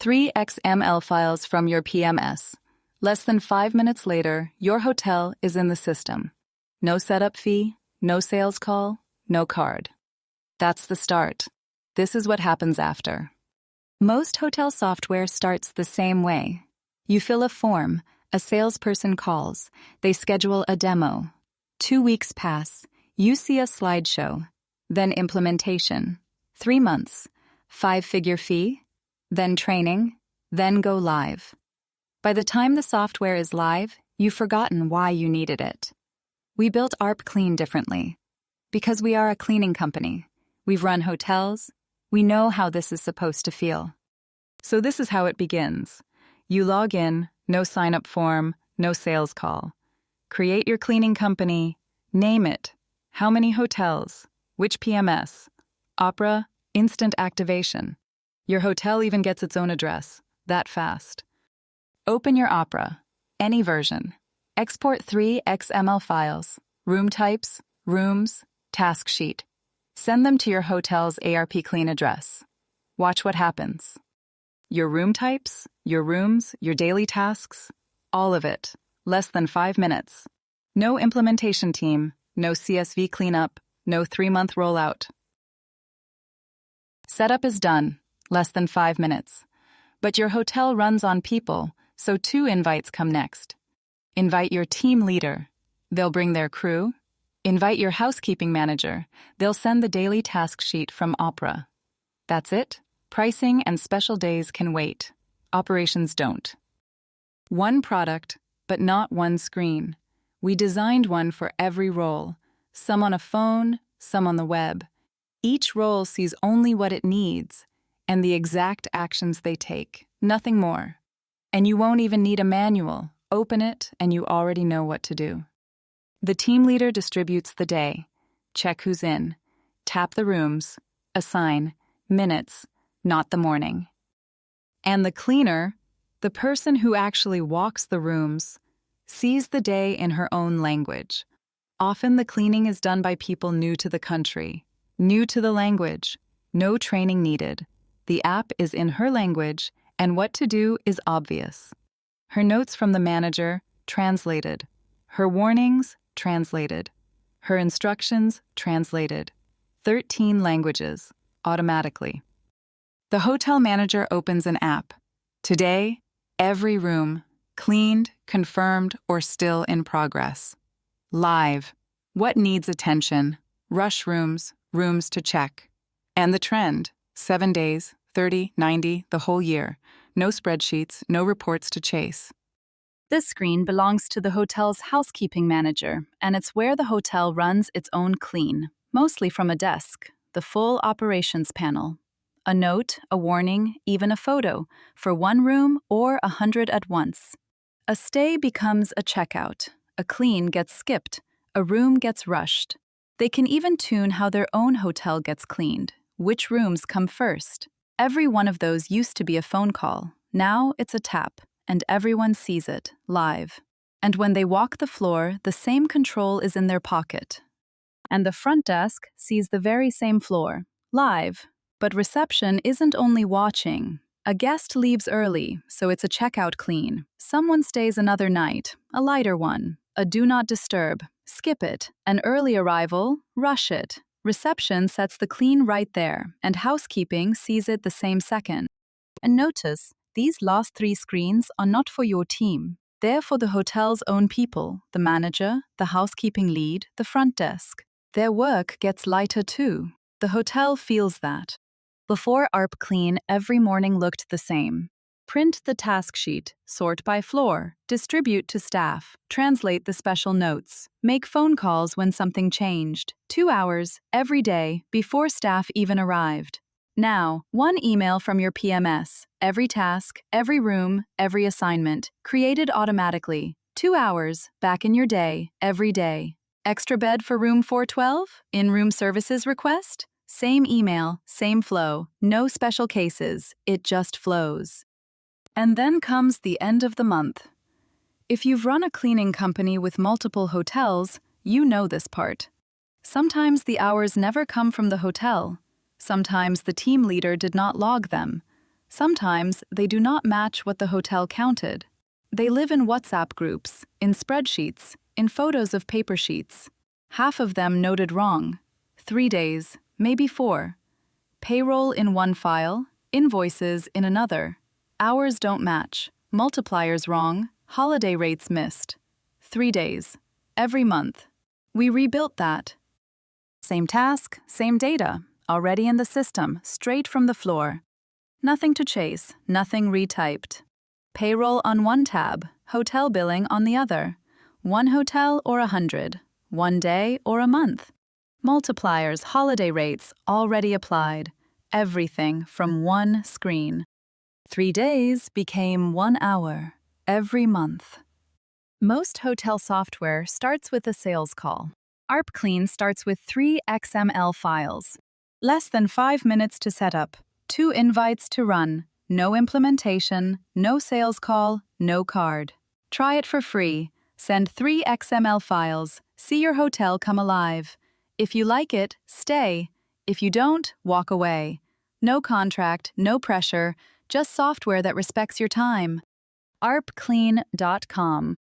3 XML files from your PMS. Less than 5 minutes later, your hotel is in the system. No setup fee, no sales call, no card. That's the start. This is what happens after. Most hotel software starts the same way. You fill a form, a salesperson calls, they schedule a demo. 2 weeks pass, you see a slideshow, then implementation. 3 months, 5-figure fee, then training, then go live. By the time the software is live, you've forgotten why you needed it. We built arpclean differently. Because we are a cleaning company. We've run hotels. We know how this is supposed to feel. So this is how it begins. You log in, no sign-up form, no sales call. Create your cleaning company, name it. How many hotels? Which PMS? Opera, instant activation. Your hotel even gets its own address, that fast. Open your Opera, any version. Export 3 XML files, room types, rooms, task sheet. Send them to your hotel's arpclean address. Watch what happens. Your room types, your rooms, your daily tasks, all of it, less than 5 minutes. No implementation team, no CSV cleanup, no 3-month rollout. Setup is done, less than 5 minutes. But your hotel runs on people, so 2 invites come next. Invite your team leader. They'll bring their crew. Invite your housekeeping manager. They'll send the daily task sheet from Opera. That's it. Pricing and special days can wait. Operations don't. One product, but not one screen. We designed one for every role. Some on a phone, some on the web. Each role sees only what it needs and the exact actions they take, nothing more. And you won't even need a manual. Open it and you already know what to do. The team leader distributes the day. Check who's in. Tap the rooms. Assign. Minutes, not the morning. And the cleaner, the person who actually walks the rooms, sees the day in her own language. Often the cleaning is done by people new to the country, new to the language, no training needed. The app is in her language, and what to do is obvious. Her notes from the manager, translated. Her warnings, translated. Her instructions, translated. 13 languages, automatically. The hotel manager opens an app. Today, every room, cleaned, confirmed, or still in progress. Live. What needs attention? Rush rooms, rooms to check. And the trend, 7 days, 30, 90, the whole year. No spreadsheets, no reports to chase. This screen belongs to the hotel's housekeeping manager, and it's where the hotel runs its own clean, mostly from a desk, the full operations panel. A note, a warning, even a photo, for one room or 100 at once. A stay becomes a checkout, a clean gets skipped, a room gets rushed. They can even tune how their own hotel gets cleaned, which rooms come first. Every one of those used to be a phone call. Now it's a tap, and everyone sees it, live. And when they walk the floor, the same control is in their pocket. And the front desk sees the very same floor, live. But reception isn't only watching. A guest leaves early, so it's a checkout clean. Someone stays another night, a lighter one. A do not disturb, skip it. An early arrival, rush it. Reception sets the clean right there, and housekeeping sees it the same second. And notice, these last 3 screens are not for your team. They're for the hotel's own people, the manager, the housekeeping lead, the front desk. Their work gets lighter too. The hotel feels that. Before arpclean, every morning looked the same. Print the task sheet, sort by floor, distribute to staff, translate the special notes, make phone calls when something changed. 2 hours, every day, before staff even arrived. Now, 1 email from your PMS, every task, every room, every assignment, created automatically. 2 hours, back in your day, every day. Extra bed for room 412? In-room services request? Same email, same flow, no special cases, it just flows. And then comes the end of the month. If you've run a cleaning company with multiple hotels, you know this part. Sometimes the hours never come from the hotel. Sometimes the team leader did not log them. Sometimes they do not match what the hotel counted. They live in WhatsApp groups, in spreadsheets, in photos of paper sheets. Half of them noted wrong. 3 days, maybe 4. Payroll in one file, invoices in another. Hours don't match, multipliers wrong, holiday rates missed. 3 days, every month. We rebuilt that. Same task, same data, already in the system, straight from the floor. Nothing to chase, nothing retyped. Payroll on one tab, hotel billing on the other. 1 hotel or 100, 1 day or a month. Multipliers, holiday rates, already applied. Everything from one screen. 3 days became 1 hour, every month. Most hotel software starts with a sales call. arpclean starts with 3 XML files. Less than 5 minutes to set up, 2 invites to run, no implementation, no sales call, no card. Try it for free. Send 3 XML files. See your hotel come alive. If you like it, stay. If you don't, walk away. No contract, no pressure, just software that respects your time. arpclean.com